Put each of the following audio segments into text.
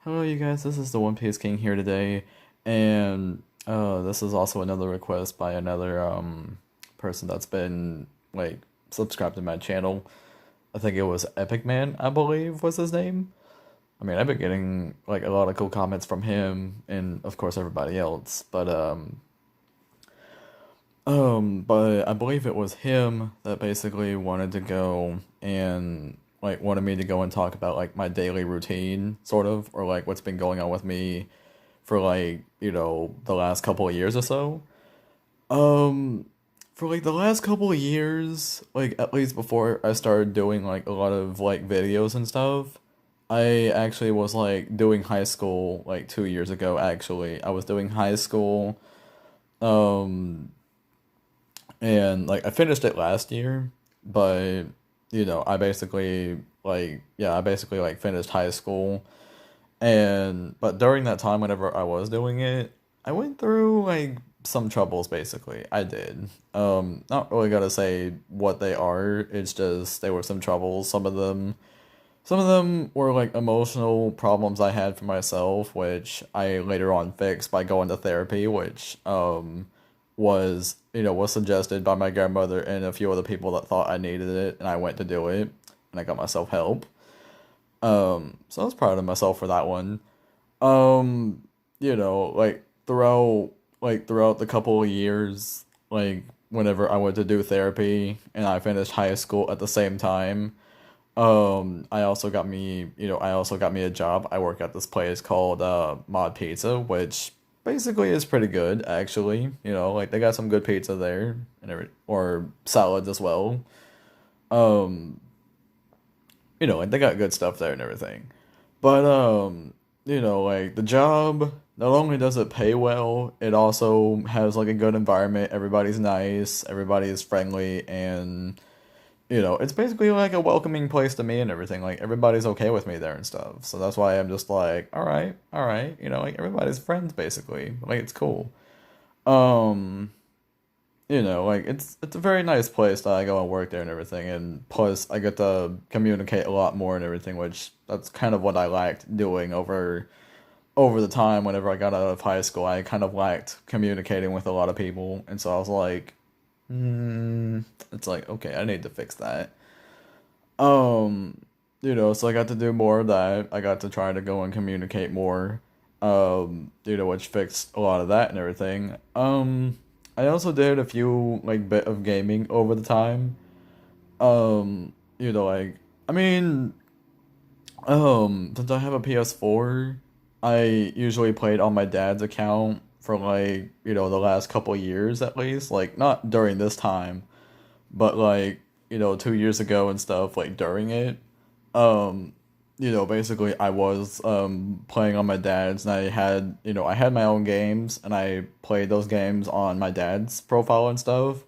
Hello, you guys. This is the One Piece King here today, and this is also another request by another person that's been like subscribed to my channel. I think it was Epic Man, I believe was his name. I mean, I've been getting like a lot of cool comments from him, and of course everybody else. But I believe it was him that basically wanted to go and like wanted me to go and talk about like my daily routine, sort of, or like what's been going on with me for like, the last couple of years or so. Um, for like the last couple of years, like at least before I started doing like a lot of like videos and stuff, I actually was like doing high school like 2 years ago, actually. I was doing high school. Um, and like I finished it last year, but I basically like finished high school, and but during that time whenever I was doing it, I went through like some troubles. Basically, I did. Not really gonna say what they are. It's just they were some troubles. Some of them were like emotional problems I had for myself, which I later on fixed by going to therapy, which was suggested by my grandmother and a few other people that thought I needed it, and I went to do it, and I got myself help. So I was proud of myself for that one. Um, like throughout the couple of years, like whenever I went to do therapy and I finished high school at the same time, I also got me a job. I work at this place called Mod Pizza, which basically is pretty good actually. Like they got some good pizza there and or salads as well. Um, like they got good stuff there and everything. But like the job not only does it pay well, it also has like a good environment. Everybody's nice, everybody is friendly, and it's basically like a welcoming place to me and everything. Like everybody's okay with me there and stuff. So that's why I'm just like, all right, like everybody's friends basically. Like it's cool. Um, like it's a very nice place that I go and work there and everything. And plus I get to communicate a lot more and everything, which that's kind of what I liked doing over the time whenever I got out of high school. I kind of liked communicating with a lot of people, and so I was like, it's like, okay, I need to fix that. Um, so I got to do more of that. I got to try to go and communicate more, which fixed a lot of that and everything. I also did a few, like, bit of gaming over the time. Like, I mean, since I have a PS4, I usually played on my dad's account for, like, the last couple years at least. Like, not during this time, but like 2 years ago and stuff, like during it. um Basically I was playing on my dad's, and I had my own games, and I played those games on my dad's profile and stuff.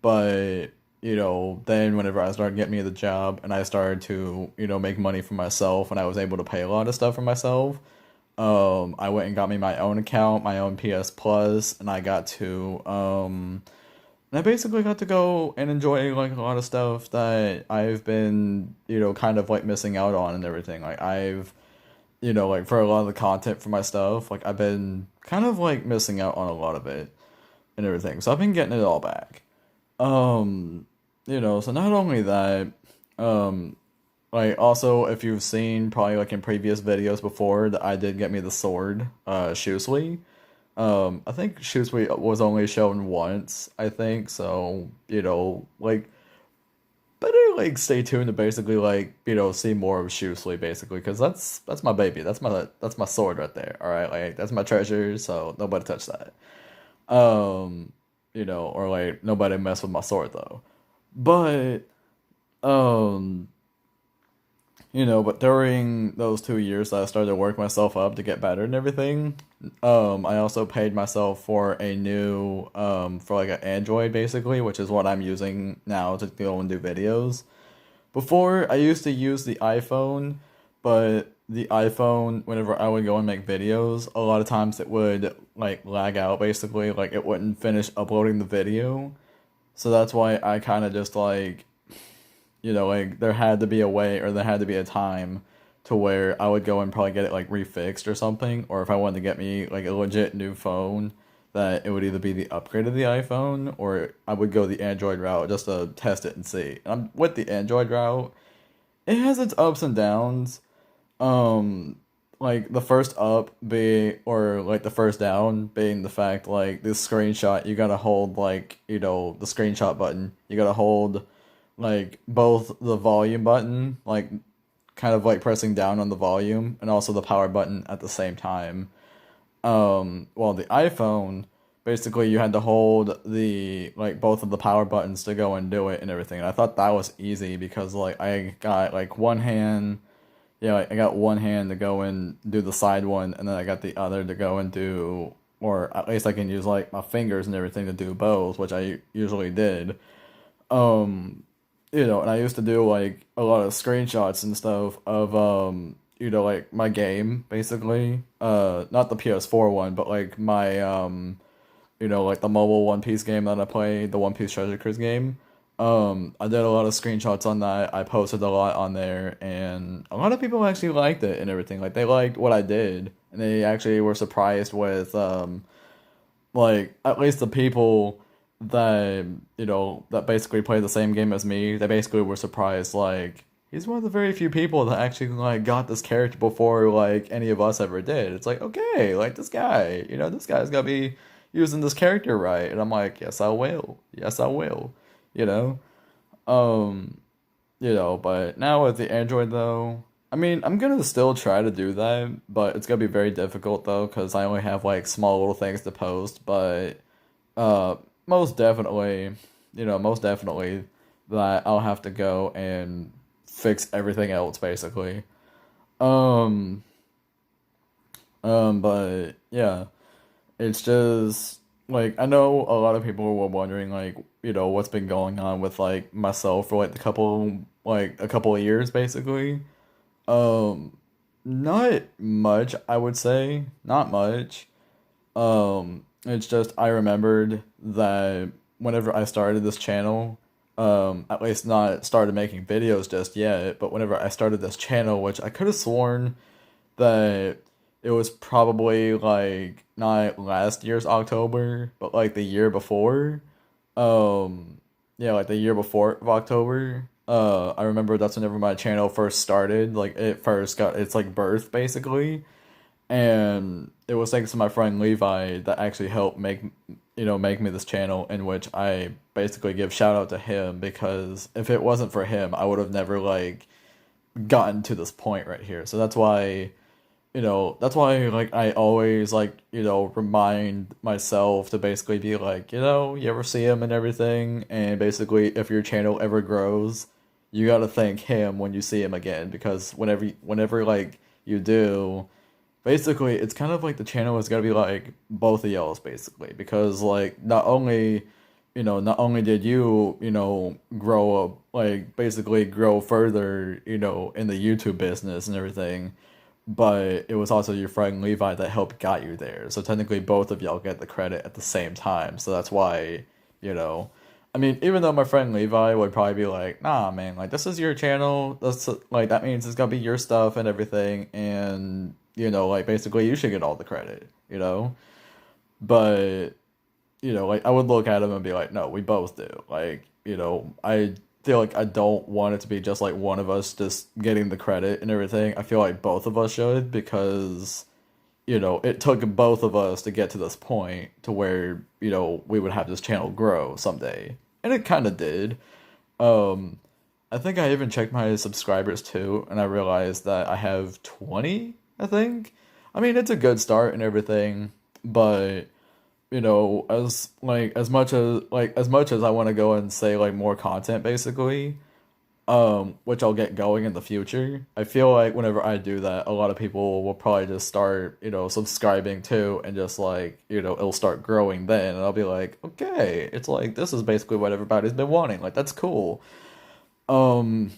But then whenever I started getting me the job and I started to make money for myself, and I was able to pay a lot of stuff for myself, I went and got me my own account, my own PS Plus, and I basically got to go and enjoy like a lot of stuff that I've been, kind of like missing out on and everything. Like like for a lot of the content for my stuff, like I've been kind of like missing out on a lot of it and everything. So I've been getting it all back. Um, so not only that, um, like also if you've seen probably like in previous videos before that I did get me the sword, Shusui. I think Shrewsbury was only shown once, I think, so, like, better, like, stay tuned to basically, like, see more of Shrewsbury, basically, because that's my baby, that's my sword right there, alright, like, that's my treasure, so nobody touch that. Um, or, like, nobody mess with my sword, though. But, um, but during those 2 years that I started to work myself up to get better and everything, I also paid myself for a new, for like an Android basically, which is what I'm using now to go and do videos. Before, I used to use the iPhone, but the iPhone, whenever I would go and make videos, a lot of times it would like lag out basically, like it wouldn't finish uploading the video. So that's why I kind of just like, like there had to be a way, or there had to be a time to where I would go and probably get it like refixed or something, or if I wanted to get me like a legit new phone, that it would either be the upgrade of the iPhone or I would go the Android route just to test it and see. And I'm with the Android route. It has its ups and downs. Um, like the first up being, or like the first down being the fact like this screenshot, you gotta hold like, the screenshot button. You gotta hold like both the volume button, like kind of like pressing down on the volume, and also the power button at the same time. Well, the iPhone, basically you had to hold the like both of the power buttons to go and do it and everything. And I thought that was easy because like I got like one hand, yeah, like I got one hand to go and do the side one, and then I got the other to go and do, or at least I can use like my fingers and everything to do both, which I usually did. Um, and I used to do like a lot of screenshots and stuff of like my game basically. Not the PS4 one, but like my like the mobile One Piece game that I play, the One Piece Treasure Cruise game. I did a lot of screenshots on that. I posted a lot on there, and a lot of people actually liked it and everything. Like they liked what I did, and they actually were surprised with like at least the people that that basically play the same game as me. They basically were surprised like he's one of the very few people that actually like got this character before like any of us ever did. It's like, okay, like this guy, this guy's gotta be using this character right. And I'm like, yes I will. Yes I will. You know? Um but now with the Android though, I mean, I'm gonna still try to do that, but it's gonna be very difficult though, because I only have like small little things to post. But uh, most definitely, most definitely that I'll have to go and fix everything else basically. Um, but yeah, it's just like I know a lot of people were wondering like, what's been going on with like myself for like a couple of years basically. Um, Not much, I would say. Not much. It's just I remembered that whenever I started this channel, at least not started making videos just yet, but whenever I started this channel, which I could have sworn that it was probably like not last year's October, but like the year before. Um, yeah, like the year before of October. I remember that's whenever my channel first started. Like it first got its like birth basically, and it was thanks to my friend Levi that actually helped make me this channel, in which I basically give shout out to him, because if it wasn't for him, I would have never like gotten to this point right here. So that's why like I always like remind myself to basically be like, you ever see him and everything, and basically if your channel ever grows, you got to thank him when you see him again, because whenever like you do, basically it's kind of like the channel is gonna be like both of y'all's basically, because like not only did you grow up, like basically grow further in the YouTube business and everything, but it was also your friend Levi that helped got you there. So technically, both of y'all get the credit at the same time. So that's why, you know, I mean, even though my friend Levi would probably be like, "Nah, man, like this is your channel. That's like that means it's gonna be your stuff and everything, and like basically you should get all the credit." But like I would look at him and be like, "No, we both do." Like, I feel like I don't want it to be just like one of us just getting the credit and everything. I feel like both of us should, because it took both of us to get to this point to where, we would have this channel grow someday. And it kind of did. Um, I think I even checked my subscribers too, and I realized that I have 20, I think. I mean, it's a good start and everything, but as much as I want to go and say like more content basically, which I'll get going in the future, I feel like whenever I do that, a lot of people will probably just start, subscribing too, and just like, it'll start growing then, and I'll be like, okay, it's like this is basically what everybody's been wanting. Like that's cool. Um,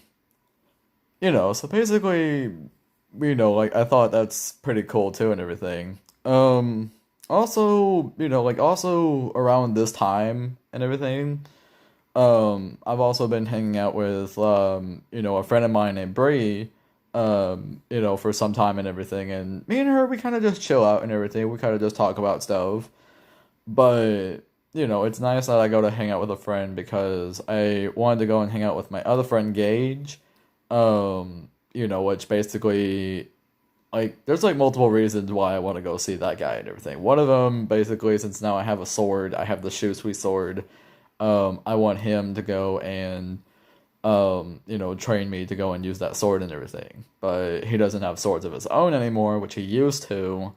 so basically, like I thought that's pretty cool too and everything. Also, also around this time and everything, I've also been hanging out with a friend of mine named Bree, for some time and everything. And me and her, we kind of just chill out and everything. We kind of just talk about stuff. But, it's nice that I go to hang out with a friend because I wanted to go and hang out with my other friend, Gage. Which basically, like, there's like multiple reasons why I want to go see that guy and everything. One of them, basically, since now I have a sword, I have the Shusui sword. I want him to go and train me to go and use that sword and everything. But he doesn't have swords of his own anymore, which he used to.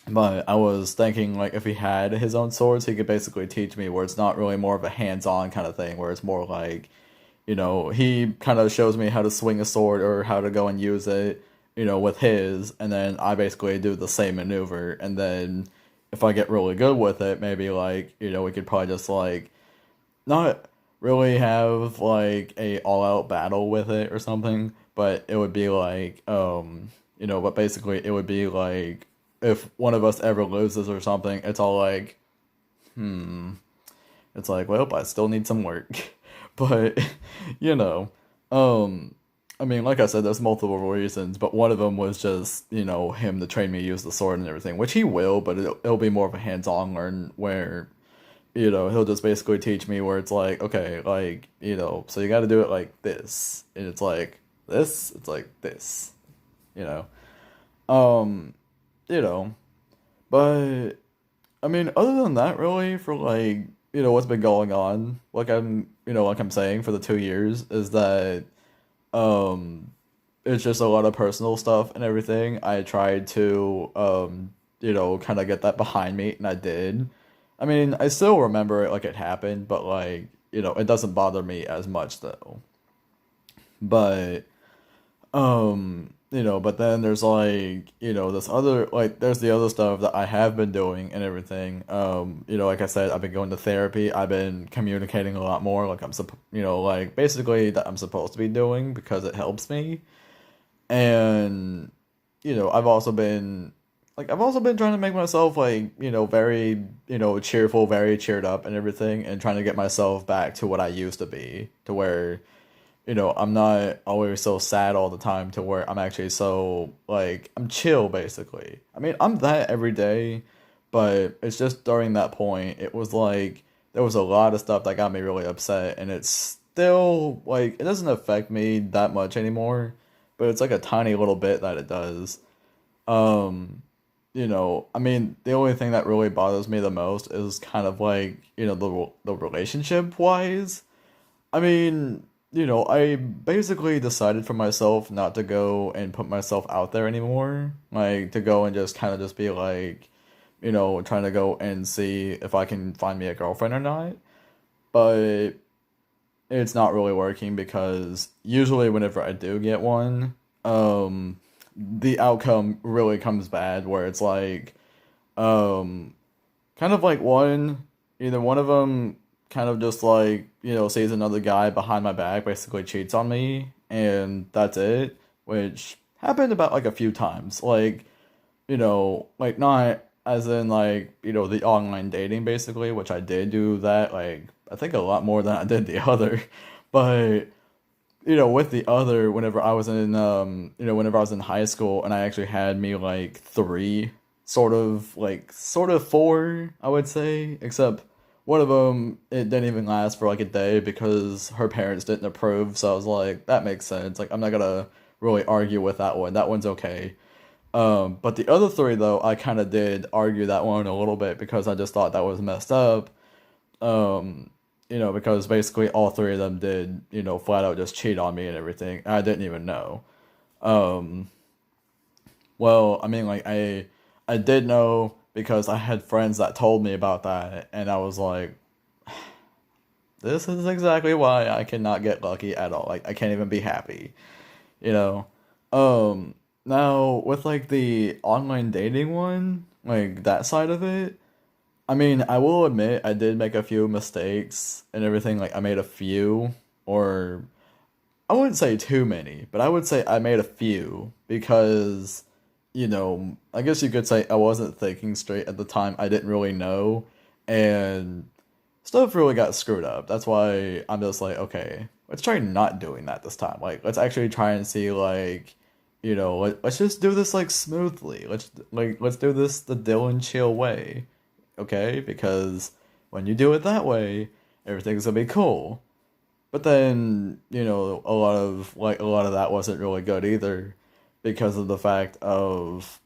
But I was thinking, like, if he had his own swords, he could basically teach me where it's not really more of a hands-on kind of thing, where it's more like, he kind of shows me how to swing a sword or how to go and use it, with his, and then I basically do the same maneuver, and then if I get really good with it, maybe, like, we could probably just, like, not really have like a all out battle with it or something, but it would be like but basically it would be like if one of us ever loses or something, it's all like, it's like, well, I still need some work. But you know, I mean, like I said, there's multiple reasons, but one of them was just, him to train me to use the sword and everything, which he will, but it'll be more of a hands-on learn where he'll just basically teach me where it's like, okay, like, so you got to do it like this, and it's like this, it's like this, you know, um, you know, but I mean, other than that, really, for like, what's been going on, like I'm saying, for the 2 years, is that, um, it's just a lot of personal stuff and everything. I tried to, kind of get that behind me, and I did. I mean, I still remember it like it happened, but like, it doesn't bother me as much though. But, but then there's like, this other, like, there's the other stuff that I have been doing and everything. Like I said, I've been going to therapy. I've been communicating a lot more, like like basically that I'm supposed to be doing because it helps me. And, I've also been trying to make myself like, very, cheerful, very cheered up and everything, and trying to get myself back to what I used to be, to where, I'm not always so sad all the time, to where I'm actually so, like, I'm chill basically. I mean, I'm that every day, but it's just during that point, it was like, there was a lot of stuff that got me really upset, and it's still, like, it doesn't affect me that much anymore, but it's like a tiny little bit that it does. Um, I mean, the only thing that really bothers me the most is kind of like, the relationship wise. I mean, I basically decided for myself not to go and put myself out there anymore. Like, to go and just kind of just be like, trying to go and see if I can find me a girlfriend or not. But it's not really working because usually whenever I do get one, the outcome really comes bad, where it's like, um kind of like either one of them kind of just like, sees another guy behind my back, basically cheats on me, and that's it, which happened about like a few times, like, like not as in like, the online dating basically, which I did do that, like, I think a lot more than I did the other. But with the other, whenever I was in high school, and I actually had me like three, sort of four, I would say, except one of them, it didn't even last for like a day because her parents didn't approve. So I was like, that makes sense. Like, I'm not gonna really argue with that one. That one's okay. But the other three, though, I kind of did argue that one a little bit because I just thought that was messed up. Um, because basically all three of them did, flat out just cheat on me and everything. I didn't even know. Um, well, I mean, like, I did know because I had friends that told me about that, and I was like, this is exactly why I cannot get lucky at all. Like, I can't even be happy, you know? Now, with, like, the online dating one, like, that side of it, I mean, I will admit I did make a few mistakes and everything. Like, I made a few, or I wouldn't say too many, but I would say I made a few because, I guess you could say I wasn't thinking straight at the time. I didn't really know, and stuff really got screwed up. That's why I'm just like, okay. let's try not doing that this time. Like, let's actually try and see, like, let's just do this like smoothly. Let's do this the Dylan chill way, okay? Because when you do it that way, everything's gonna be cool. But then, a lot of that wasn't really good either because of the fact of,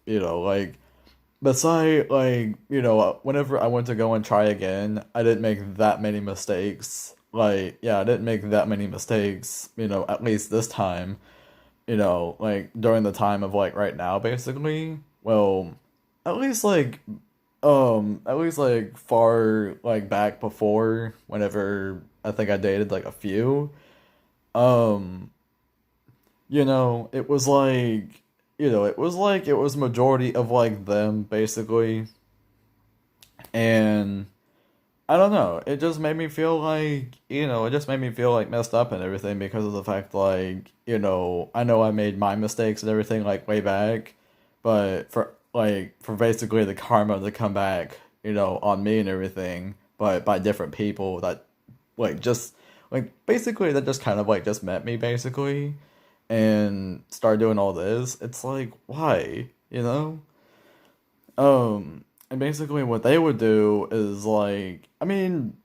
beside whenever I went to go and try again, I didn't make that many mistakes. Like, yeah, I didn't make that many mistakes, at least this time, like during the time of like right now basically. Well, at least like at least like far like back before whenever I think I dated like a few. Um, it was like it was majority of like them basically. And I don't know, it just made me feel like, it just made me feel like messed up and everything because of the fact like, I know I made my mistakes and everything like way back, but for basically the karma to come back, on me and everything, but by different people that just basically that just kind of like just met me basically and started doing all this. It's like, why, and basically what they would do is like, I mean,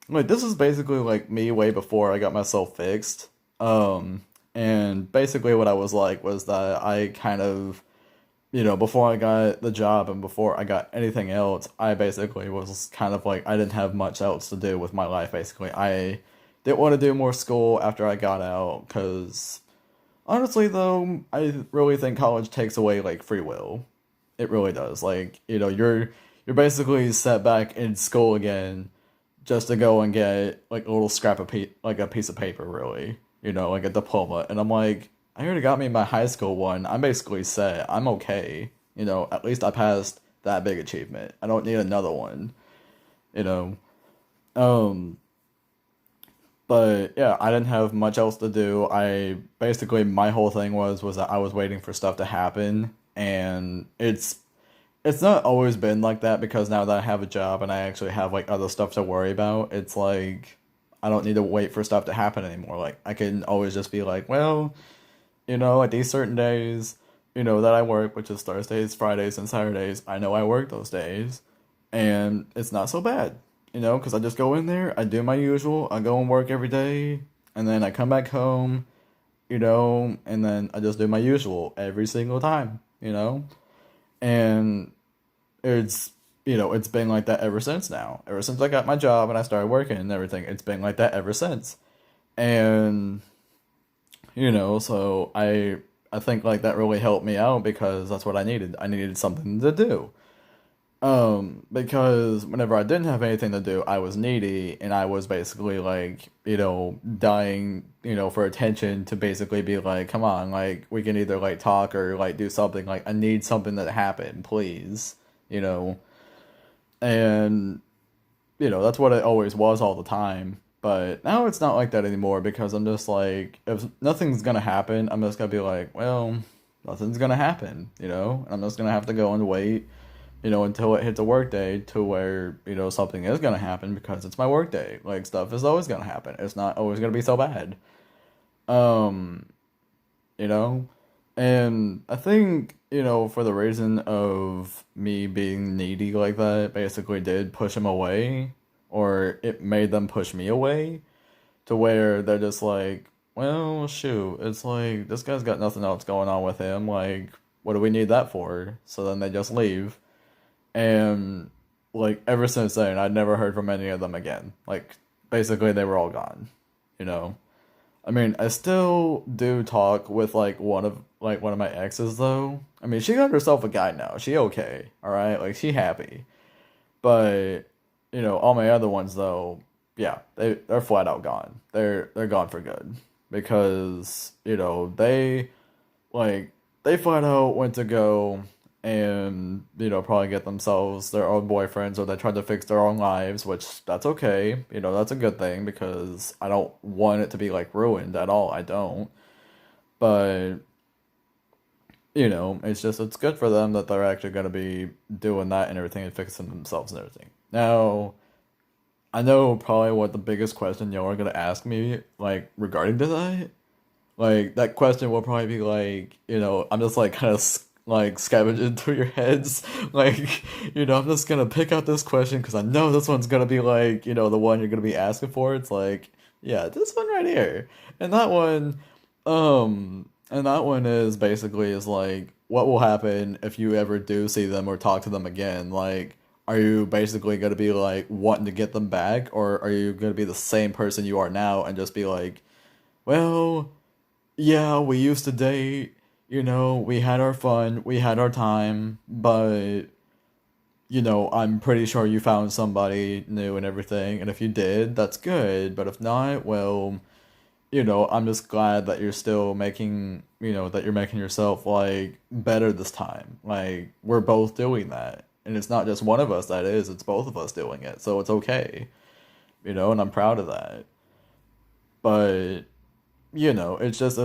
like this is basically like me way before I got myself fixed. And basically what I was like was that I kind of, before I got the job and before I got anything else, I basically was kind of like I didn't have much else to do with my life basically. I didn't want to do more school after I got out cuz honestly though, I really think college takes away like free will. It really does. Like, you're basically set back in school again just to go and get like a little scrap of like a piece of paper, really. Like a diploma. And I'm like, I already got me my high school one. I'm basically set. I'm okay. At least I passed that big achievement. I don't need another one. You know. Um, but yeah, I didn't have much else to do. I basically my whole thing was that I was waiting for stuff to happen, and it's not always been like that because now that I have a job and I actually have like other stuff to worry about, it's like I don't need to wait for stuff to happen anymore. Like I can always just be like, well, at these certain days, that I work, which is Thursdays, Fridays, and Saturdays, I know I work those days, and it's not so bad, because I just go in there, I do my usual, I go and work every day, and then I come back home, and then I just do my usual every single time, and it's been like that ever since now. Ever since I got my job and I started working and everything, it's been like that ever since. And so I think like that really helped me out because that's what I needed. I needed something to do. Because whenever I didn't have anything to do, I was needy and I was basically like, dying, for attention to basically be like, come on, like we can either like talk or like do something. Like I need something to happen, please. You know, and that's what it always was all the time. But now it's not like that anymore because I'm just like, if nothing's gonna happen, I'm just gonna be like, well, nothing's gonna happen, and I'm just gonna have to go and wait, until it hits a work day to where, something is gonna happen because it's my work day. Like stuff is always gonna happen. It's not always gonna be so bad. Um, you know? And I think, for the reason of me being needy like that, basically did push him away, or it made them push me away, to where they're just like, well, shoot, it's like, this guy's got nothing else going on with him, like, what do we need that for? So then they just leave. And, like, ever since then, I'd never heard from any of them again. Like, basically, they were all gone, you know? I mean, I still do talk with one of my exes though. I mean, she got herself a guy now. She okay, all right? Like she happy. But all my other ones though, yeah, they're flat out gone. They're gone for good because like they flat out went to go and probably get themselves their own boyfriends, or they tried to fix their own lives, which that's okay. That's a good thing because I don't want it to be like ruined at all. I don't. But it's good for them that they're actually going to be doing that and everything and fixing themselves and everything. Now, I know probably what the biggest question y'all are gonna ask me, like regarding to that. Like that question will probably be like, I'm just like kind of like scavenging through your heads. Like, I'm just gonna pick out this question because I know this one's gonna be like, the one you're gonna be asking for. It's like, yeah, this one right here. And that one, and that one is basically is like, what will happen if you ever do see them or talk to them again? Like, are you basically gonna be like wanting to get them back, or are you gonna be the same person you are now and just be like, well, yeah, we used to date, we had our fun, we had our time, but, I'm pretty sure you found somebody new and everything, and if you did, that's good, but if not, well, I'm just glad that you're still making, that you're making yourself, like, better this time. Like, we're both doing that. And it's not just one of us that is, it's both of us doing it, so it's okay, and I'm proud of that. But it's just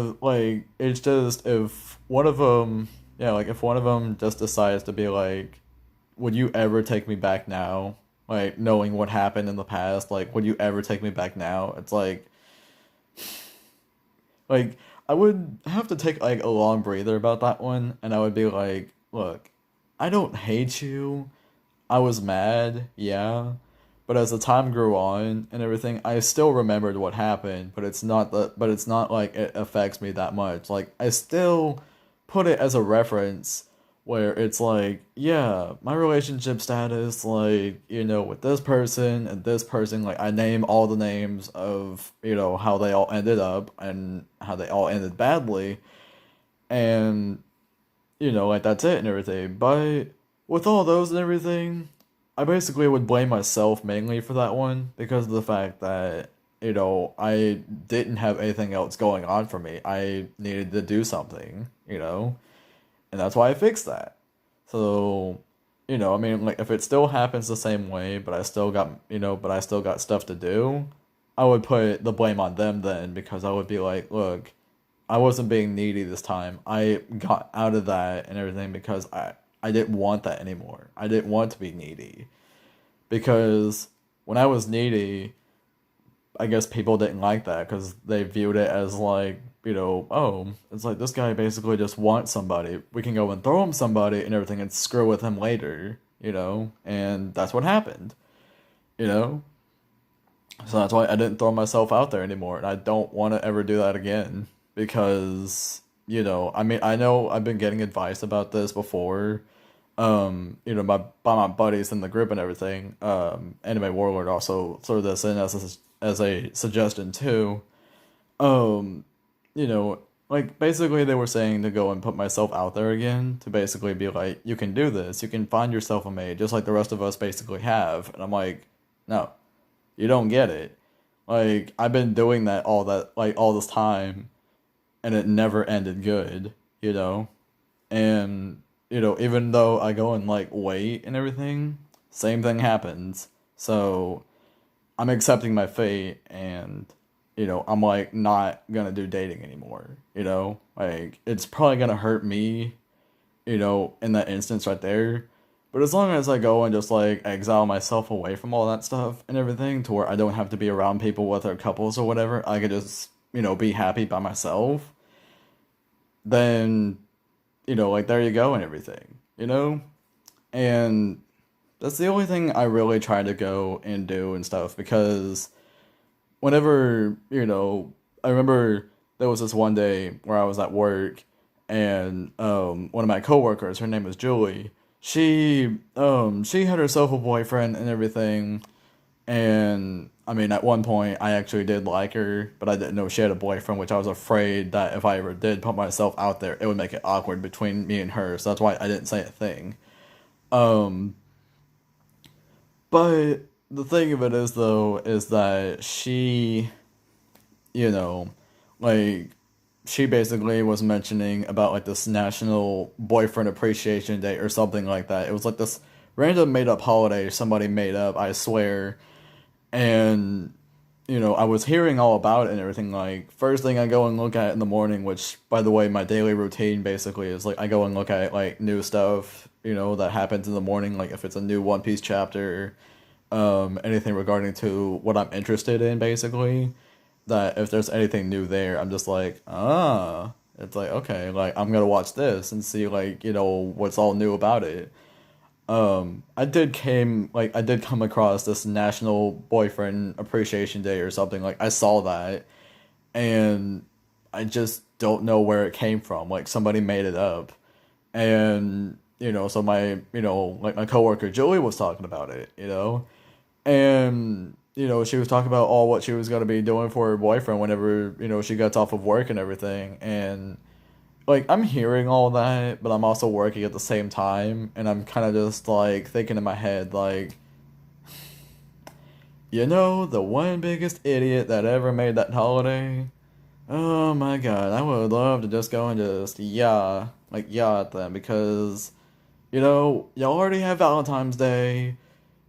it's just if one of them, yeah, like if one of them just decides to be like, would you ever take me back now? Like knowing what happened in the past, like would you ever take me back now? It's like I would have to take like a long breather about that one, and I would be like, look, I don't hate you. I was mad, yeah. But as the time grew on and everything, I still remembered what happened, but it's not like it affects me that much. Like I still put it as a reference where it's like, yeah, my relationship status, like, with this person and this person, like I name all the names of, how they all ended up and how they all ended badly, and like that's it and everything. But with all those and everything, I basically would blame myself mainly for that one because of the fact that, I didn't have anything else going on for me. I needed to do something, and that's why I fixed that. So, I mean, like if it still happens the same way, but I still got stuff to do, I would put the blame on them then because I would be like, look, I wasn't being needy this time. I got out of that and everything because I didn't want that anymore. I didn't want to be needy because when I was needy, I guess people didn't like that because they viewed it as like, oh, it's like this guy basically just wants somebody. We can go and throw him somebody and everything and screw with him later, and that's what happened, you know? So that's why I didn't throw myself out there anymore, and I don't want to ever do that again because, I mean, I know I've been getting advice about this before, by my buddies in the group and everything. Anime Warlord also threw this in as a suggestion too. Um, like basically they were saying to go and put myself out there again to basically be like, you can do this, you can find yourself a mate just like the rest of us basically have, and I'm like, no, you don't get it. Like I've been doing that all this time, and it never ended good, and even though I go and like wait and everything, same thing happens. So I'm accepting my fate, and I'm like not gonna do dating anymore. Like it's probably gonna hurt me, in that instance right there. But as long as I go and just like exile myself away from all that stuff and everything to where I don't have to be around people with their couples or whatever, I could just, be happy by myself, then, like there you go and everything, And that's the only thing I really try to go and do and stuff because whenever, I remember there was this one day where I was at work and one of my coworkers, her name was Julie, she had herself a boyfriend and everything, and I mean at one point I actually did like her, but I didn't know she had a boyfriend, which I was afraid that if I ever did put myself out there, it would make it awkward between me and her, so that's why I didn't say a thing. Um but the thing of it is though is that you know, like she basically was mentioning about like this National Boyfriend Appreciation Day or something like that. It was like this random made up holiday somebody made up, I swear. And I was hearing all about it and everything. Like first thing I go and look at in the morning, which by the way, my daily routine basically is like I go and look at like new stuff, that happens in the morning, like if it's a new One Piece chapter, anything regarding to what I'm interested in, basically. That if there's anything new there, I'm just like, ah, it's like, okay, like I'm gonna watch this and see, like, what's all new about it. I did come across this National Boyfriend Appreciation Day or something. Like I saw that, and I just don't know where it came from. Like somebody made it up, and so my like my coworker Julie was talking about it, and she was talking about all what she was gonna be doing for her boyfriend whenever she gets off of work and everything, and like I'm hearing all that, but I'm also working at the same time, and I'm kind of just like thinking in my head, like, the one biggest idiot that ever made that holiday. Oh my god, I would love to just go and just yeah at them because y'all already have Valentine's Day,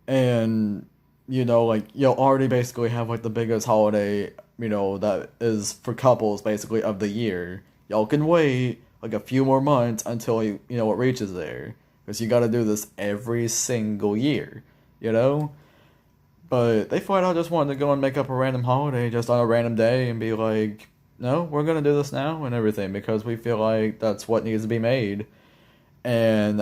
and like you'll already basically have like the biggest holiday that is for couples basically of the year. Y'all can wait like a few more months until it reaches there, because you got to do this every single year, you know but they flat out just wanted to go and make up a random holiday just on a random day and be like, no, we're gonna do this now and everything because we feel like that's what needs to be made. And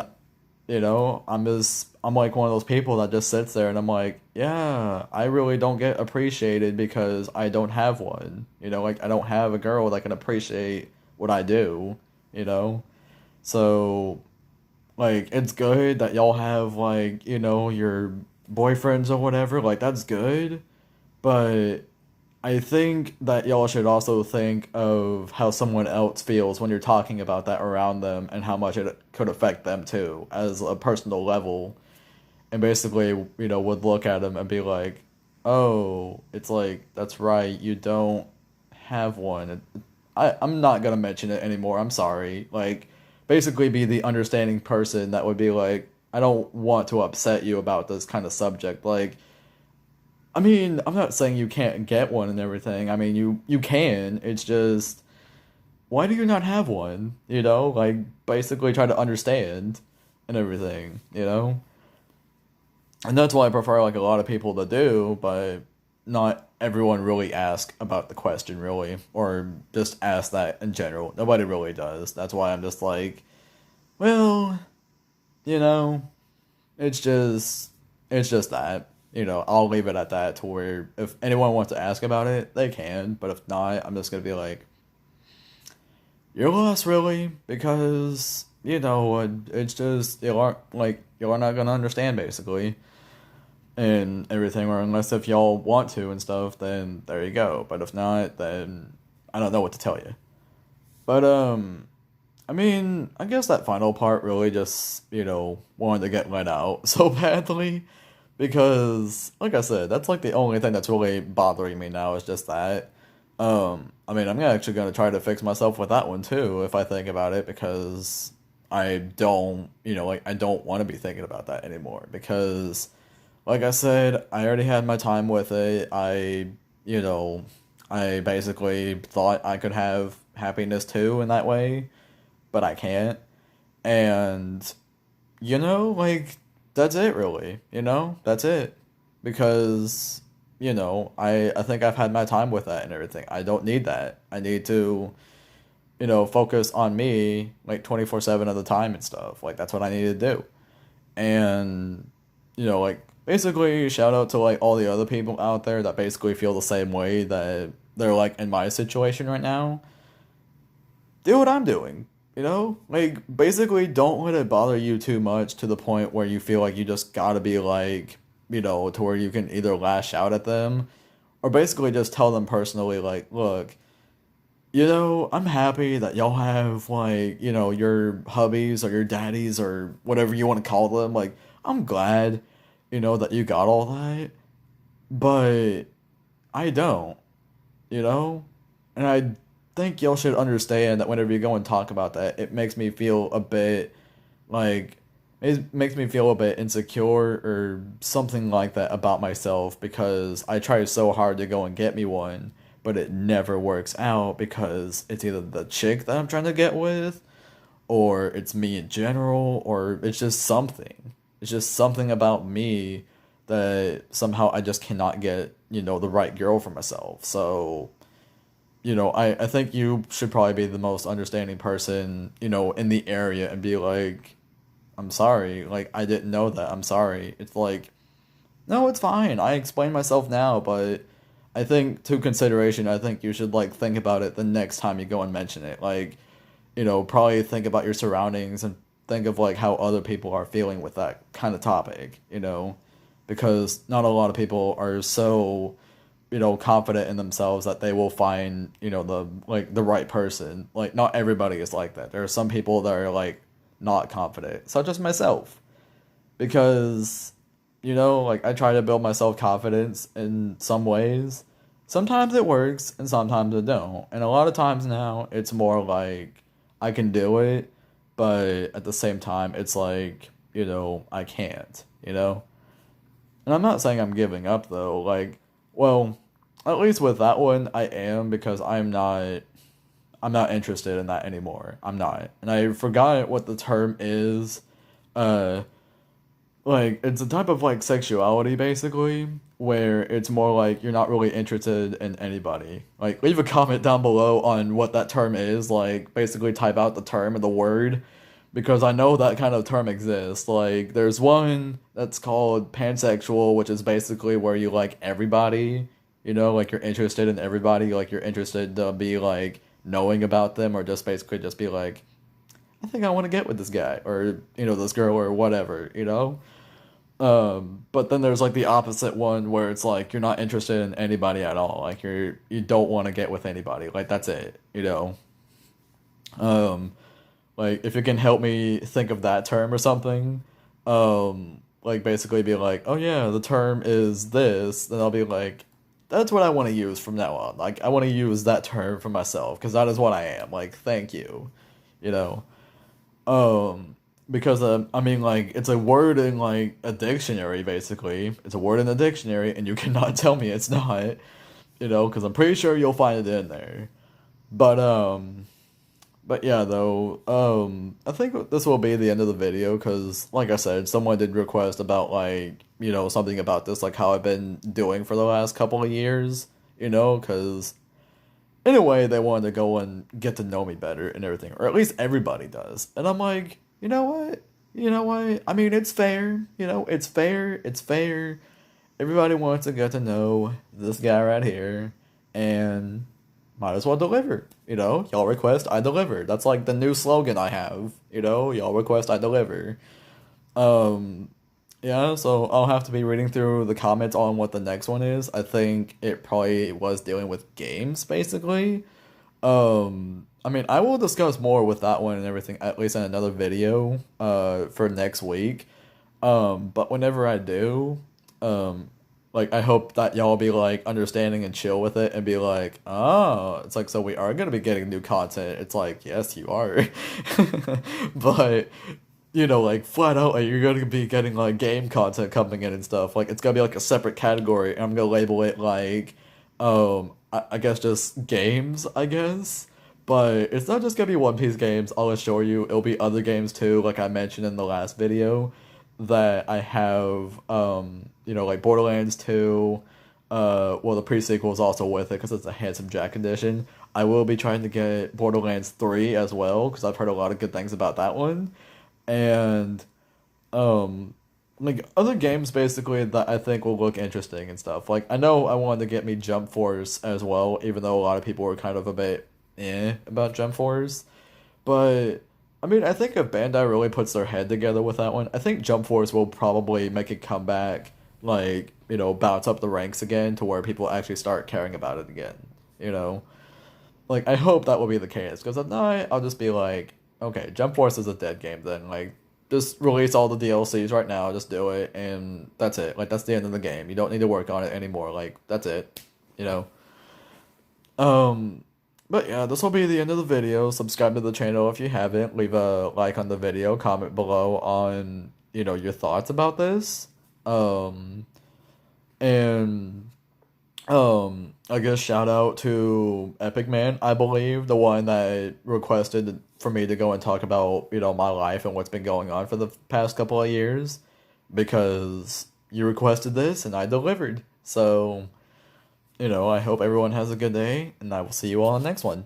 I'm like one of those people that just sits there and I'm like, yeah, I really don't get appreciated because I don't have one. Like I don't have a girl that can appreciate what I do, you know? So like it's good that y'all have like, your boyfriends or whatever, like that's good. But I think that y'all should also think of how someone else feels when you're talking about that around them and how much it could affect them too, as a personal level. And basically, would look at them and be like, oh, it's like, that's right, you don't have one. I'm not gonna mention it anymore, I'm sorry. Like, basically be the understanding person that would be like, I don't want to upset you about this kind of subject. Like, I mean, I'm not saying you can't get one and everything. I mean, you can. It's just why do you not have one? Like basically try to understand and everything. And that's why I prefer like a lot of people to do, but not everyone really ask about the question really, or just ask that in general. Nobody really does. That's why I'm just like, well, you know, it's just it's just that. I'll leave it at that to where if anyone wants to ask about it, they can. But if not, I'm just gonna be like, you're lost really, because it's just you're not gonna understand basically and everything, or unless if y'all want to and stuff, then there you go. But if not, then I don't know what to tell you. But I mean, I guess that final part really just, wanted to get let out so badly because, like I said, that's like the only thing that's really bothering me now is just that. I mean, I'm actually gonna try to fix myself with that one too if I think about it because I don't, like I don't want to be thinking about that anymore because, like I said, I already had my time with it. You know, I basically thought I could have happiness too in that way, but I can't. And, like, that's it really, that's it. Because, I think I've had my time with that and everything. I don't need that. I need to, focus on me, like, 24/7 of the time and stuff. Like, that's what I need to do. And, like, basically, shout out to, like, all the other people out there that basically feel the same way that they're, like, in my situation right now. Do what I'm doing. Like basically don't let it bother you too much to the point where you feel like you just gotta be like, to where you can either lash out at them or basically just tell them personally, like, look, I'm happy that y'all have like, your hubbies or your daddies or whatever you want to call them. Like, I'm glad, that you got all that, but I don't, you know? And I think y'all should understand that whenever you go and talk about that, it makes me feel a bit like it makes me feel a bit insecure or something like that about myself because I try so hard to go and get me one, but it never works out because it's either the chick that I'm trying to get with, or it's me in general, or it's just something. It's just something about me that somehow I just cannot get, the right girl for myself. So, I think you should probably be the most understanding person, in the area and be like, I'm sorry, like, I didn't know that, I'm sorry. It's like, no, it's fine. I explain myself now, but I think to consideration, I think you should like think about it the next time you go and mention it. Like, probably think about your surroundings and think of like how other people are feeling with that kind of topic, because not a lot of people are so, confident in themselves that they will find, the right person. Like not everybody is like that. There are some people that are like not confident, such as myself, because like I try to build my self-confidence in some ways. Sometimes it works and sometimes it don't. And a lot of times now it's more like I can do it, but at the same time it's like, I can't, And I'm not saying I'm giving up though. Like, well, at least with that one I am, because I'm not interested in that anymore. I'm not. And I forgot what the term is. Uh like it's a type of like sexuality basically, where it's more like you're not really interested in anybody. Like leave a comment down below on what that term is, like basically type out the term or the word, because I know that kind of term exists. Like there's one that's called pansexual, which is basically where you like everybody, like you're interested in everybody, like you're interested to be like knowing about them, or just basically just be like, I think I want to get with this guy or this girl or whatever. But then there's like the opposite one where it's like you're not interested in anybody at all. Like you don't want to get with anybody. Like that's it. Um, like if you can help me think of that term or something, like basically be like, oh yeah, the term is this, then I'll be like, that's what I want to use from now on. Like I want to use that term for myself because that is what I am. Like thank you, you know. Um, because I mean, like it's a word in like a dictionary. Basically, it's a word in a dictionary, and you cannot tell me it's not. Because I'm pretty sure you'll find it in there. But but yeah, though, I think this will be the end of the video because, like I said, someone did request about like something about this, like how I've been doing for the last couple of years. Because in a way, they wanted to go and get to know me better and everything, or at least everybody does. And I'm like, you know what? You know what? I mean, it's fair. It's fair. It's fair. Everybody wants to get to know this guy right here, and might as well deliver. Y'all request, I deliver. That's like the new slogan I have. Y'all request, I deliver. Um, yeah, so I'll have to be reading through the comments on what the next one is. I think it probably was dealing with games, basically. I mean, I will discuss more with that one and everything, at least in another video, for next week. But whenever I do, um, like, I hope that y'all be, like, understanding and chill with it and be like, oh, it's like, so we are gonna be getting new content. It's like, yes, you are. But like flat out, like, you're gonna be getting like game content coming in and stuff. Like it's gonna be like a separate category, and I'm gonna label it like, I guess just games, I guess. But it's not just gonna be One Piece games. I'll assure you, it'll be other games too. Like I mentioned in the last video, that I have, like Borderlands 2. Well, the pre-sequel is also with it because it's a Handsome Jack edition. I will be trying to get Borderlands 3 as well because I've heard a lot of good things about that one. And um like other games basically that I think will look interesting and stuff. Like I know I wanted to get me Jump Force as well, even though a lot of people were kind of a bit about Jump Force. But I mean, I think if Bandai really puts their head together with that one, I think Jump Force will probably make a comeback, like, bounce up the ranks again to where people actually start caring about it again, you know? Like, I hope that will be the case, because if not, I'll just be like, okay, Jump Force is a dead game then. Like, just release all the DLCs right now, just do it, and that's it. Like, that's the end of the game. You don't need to work on it anymore. Like, that's it, you know? Um, but yeah, this will be the end of the video. Subscribe to the channel if you haven't. Leave a like on the video. Comment below on, your thoughts about this. And I guess shout out to Epic Man, I believe, the one that requested for me to go and talk about, my life and what's been going on for the past couple of years. Because, you requested this and I delivered. So, I hope everyone has a good day, and I will see you all on the next one.